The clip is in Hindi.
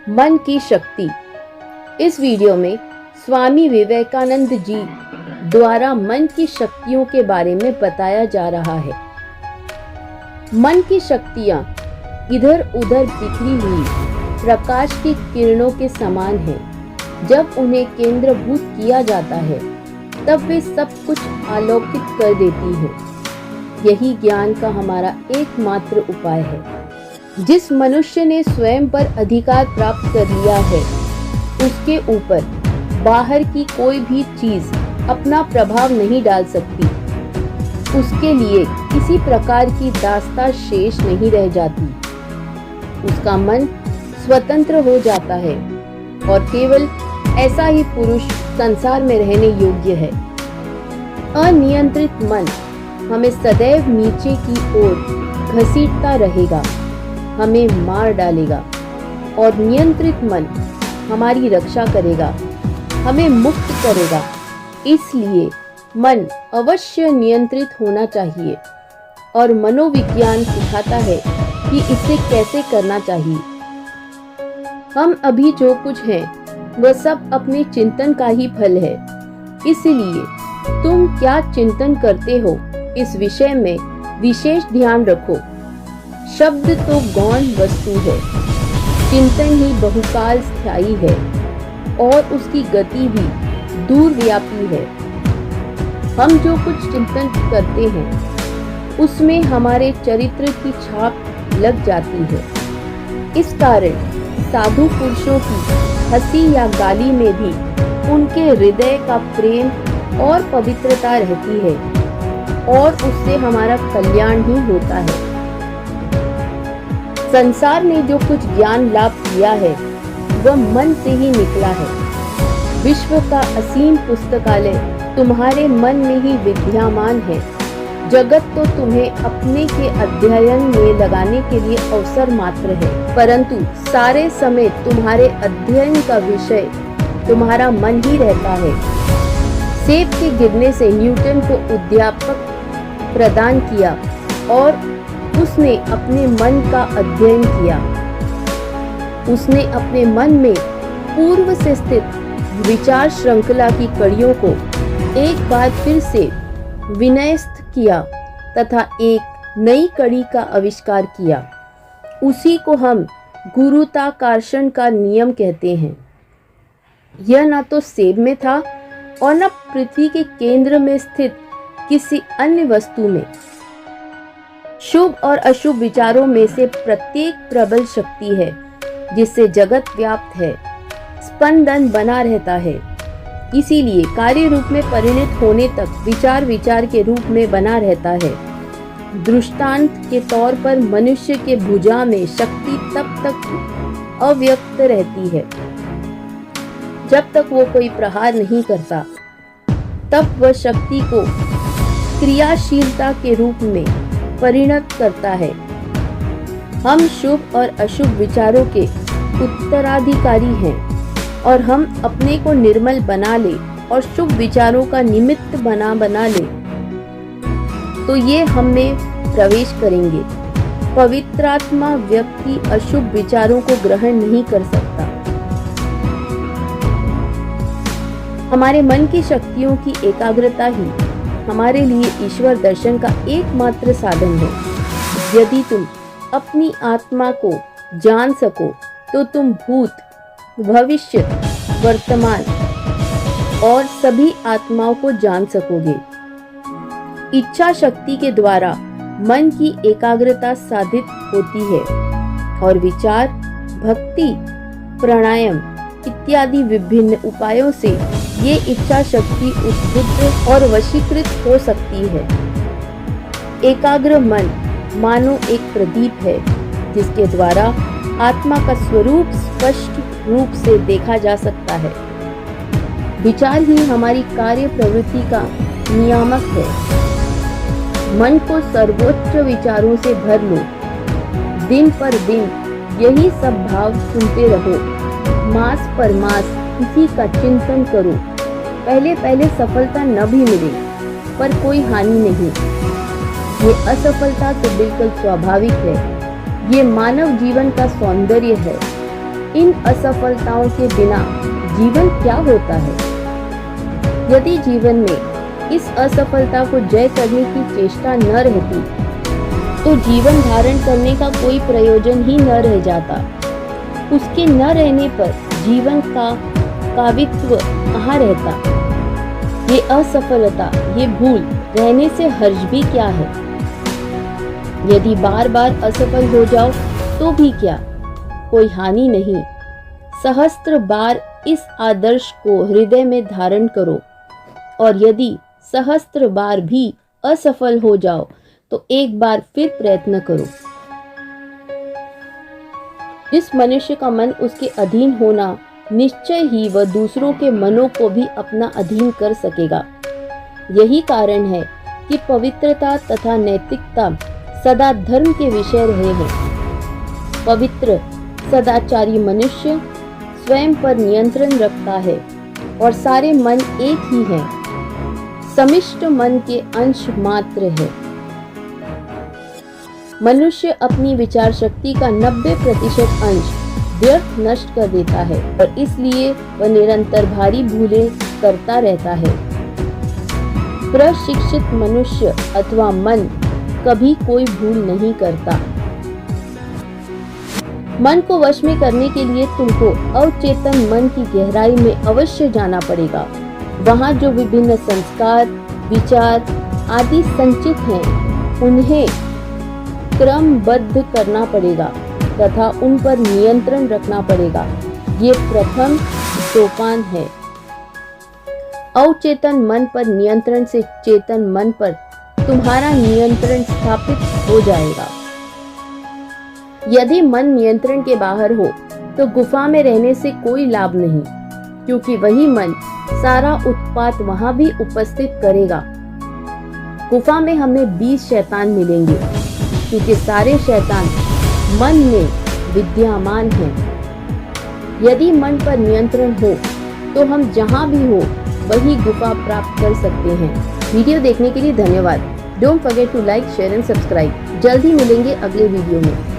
मन की शक्ति। इस वीडियो में स्वामी विवेकानंद जी द्वारा मन की शक्तियों के बारे में बताया जा रहा है। मन की शक्तियाँ इधर उधर बिखरी हुई प्रकाश की किरणों के समान हैं। जब उन्हें केंद्रभूत किया जाता है तब वे सब कुछ आलोकित कर देती हैं। यही ज्ञान का हमारा एकमात्र उपाय है। जिस मनुष्य ने स्वयं पर अधिकार प्राप्त कर लिया है, उसके ऊपर बाहर की कोई भी चीज अपना प्रभाव नहीं डाल सकती। उसके लिए किसी प्रकार की दास्तां शेष नहीं रह जाती। उसका मन स्वतंत्र हो जाता है और केवल ऐसा ही पुरुष संसार में रहने योग्य है। अनियंत्रित मन हमें सदैव नीचे की ओर घसीटता रहेगा, हमें मार डालेगा, और नियंत्रित मन हमारी रक्षा करेगा, हमें मुक्त करेगा। इसलिए मन अवश्य नियंत्रित होना चाहिए और मनोविज्ञान सिखाता है कि इसे कैसे करना चाहिए। हम अभी जो कुछ हैं वह सब अपने चिंतन का ही फल है। इसलिए तुम क्या चिंतन करते हो, इस विषय में विशेष ध्यान रखो। शब्द तो गौण वस्तु है, चिंतन ही बहुकाल स्थायी है और उसकी गति भी दूरव्यापी है। हम जो कुछ चिंतन करते हैं उसमें हमारे चरित्र की छाप लग जाती है। इस कारण साधु पुरुषों की हंसी या गाली में भी उनके हृदय का प्रेम और पवित्रता रहती है और उससे हमारा कल्याण ही होता है। संसार ने जो कुछ ज्ञान लाभ किया है वह मन से ही निकला है। विश्व का असीम पुस्तकालय तुम्हारे मन में ही विद्यमान है। जगत तो तुम्हें अपने के अध्ययन में लगाने के लिए अवसर मात्र है, परंतु सारे समय तुम्हारे अध्ययन का विषय तुम्हारा मन ही रहता है। सेब के गिरने से न्यूटन को उद्यापक प्रदान किया और उसने अपने मन का अध्ययन किया। उसने अपने मन में पूर्व से स्थित विचार श्रृंखला की कड़ियों को एक बार फिर से विन्यस्त किया तथा एक नई कड़ी का आविष्कार किया। उसी को हम गुरुत्वाकर्षण का नियम कहते हैं। यह न तो सेब में था और न पृथ्वी के केंद्र में स्थित किसी अन्य वस्तु में। शुभ और अशुभ विचारों में से प्रत्येक प्रबल शक्ति है जिससे जगत व्याप्त है, स्पंदन बना रहता है। इसीलिए कार्य रूप में परिणत होने तक विचार विचार के रूप में बना रहता है। दृष्टांत के तौर पर मनुष्य के भुजा में शक्ति तब तक अव्यक्त रहती है जब तक वो कोई प्रहार नहीं करता। तब वह शक्ति को क्रियाशीलता के रूप में परिणत करता है। हम शुभ और अशुभ विचारों के उत्तराधिकारी हैं और हम अपने को निर्मल बना ले और शुभ विचारों का निमित्त बना ले तो ये हमें प्रवेश करेंगे। पवित्रात्मा व्यक्ति अशुभ विचारों को ग्रहण नहीं कर सकता। हमारे मन की शक्तियों की एकाग्रता ही हमारे लिए ईश्वर दर्शन का एकमात्र साधन है। यदि तुम अपनी आत्मा को जान सको तो तुम भूत, भविष्य, वर्तमान और सभी आत्माओं को जान सकोगे। इच्छा शक्ति के द्वारा मन की एकाग्रता साधित होती है और विचार, भक्ति, प्राणायाम इत्यादि विभिन्न उपायों से ये इच्छा शक्ति उद्बुद्ध और वशीकृत हो सकती है। एकाग्र मन मानो एक प्रदीप है जिसके द्वारा आत्मा का स्वरूप स्पष्ट रूप से देखा जा सकता है। विचार ही हमारी कार्य प्रवृत्ति का नियामक है। मन को सर्वोच्च विचारों से भर लो। दिन पर दिन यही सब भाव सुनते रहो। मास पर मास इसी का चिंतन करो। पहले पहले सफलता न भी मिले पर कोई हानि नहीं। ये असफलता तो बिल्कुल स्वाभाविक है। ये मानव जीवन का सौंदर्य है। इन असफलताओं के बिना जीवन क्या होता है? यदि जीवन में इस असफलता को जय करने की चेष्टा न रहती तो जीवन धारण करने का कोई प्रयोजन ही न रह जाता। उसके न रहने पर जीवन का कावित्व कहाँ रहता? ये असफलता, ये भूल रहने से हर्ज भी क्या है? यदि बार बार असफल हो जाओ तो भी क्या, कोई हानि नहीं। सहस्त्र बार इस आदर्श को हृदय में धारण करो और यदि सहस्त्र बार भी असफल हो जाओ तो एक बार फिर प्रयत्न करो। जिस मनुष्य का मन उसके अधीन होना, निश्चय ही वह दूसरों के मनों को भी अपना अधीन कर सकेगा। यही कारण है कि पवित्रता तथा नैतिकता सदा धर्म के विषय रहे हैं। पवित्र सदाचारी मनुष्य स्वयं पर नियंत्रण रखता है और सारे मन एक ही हैं, समिष्ट मन के अंश मात्र है। मनुष्य अपनी विचार शक्ति का 90% अंश व्यर्थ नष्ट कर देता है और इसलिए वह निरंतर भारी भूलें करता रहता है। प्रशिक्षित मनुष्य अथवा मन कभी कोई भूल नहीं करता। मन को वश में करने के लिए तुमको अवचेतन मन की गहराई में अवश्य जाना पड़ेगा। वहाँ जो विभिन्न संस्कार, विचार आदि संचित हैं, उन्हें क्रमबद्ध करना पड़ेगा तथा उन पर नियंत्रण रखना पड़ेगा। ये प्रथम सोपान है। अवचेतन मन पर नियंत्रण से चेतन मन पर तुम्हारा नियंत्रण स्थापित हो जाएगा। यदि मन नियंत्रण के बाहर हो तो गुफा में रहने से कोई लाभ नहीं, क्योंकि वही मन सारा उत्पात वहां भी उपस्थित करेगा। गुफा में हमें 20 शैतान मिलेंगे, क्योंकि सारे शैतान मन में विद्यमान हैं। यदि मन पर नियंत्रण हो तो हम जहां भी हो वही गुफा प्राप्त कर सकते हैं। वीडियो देखने के लिए धन्यवाद। Don't forget to like, share and subscribe. जल्द ही मिलेंगे अगले वीडियो में।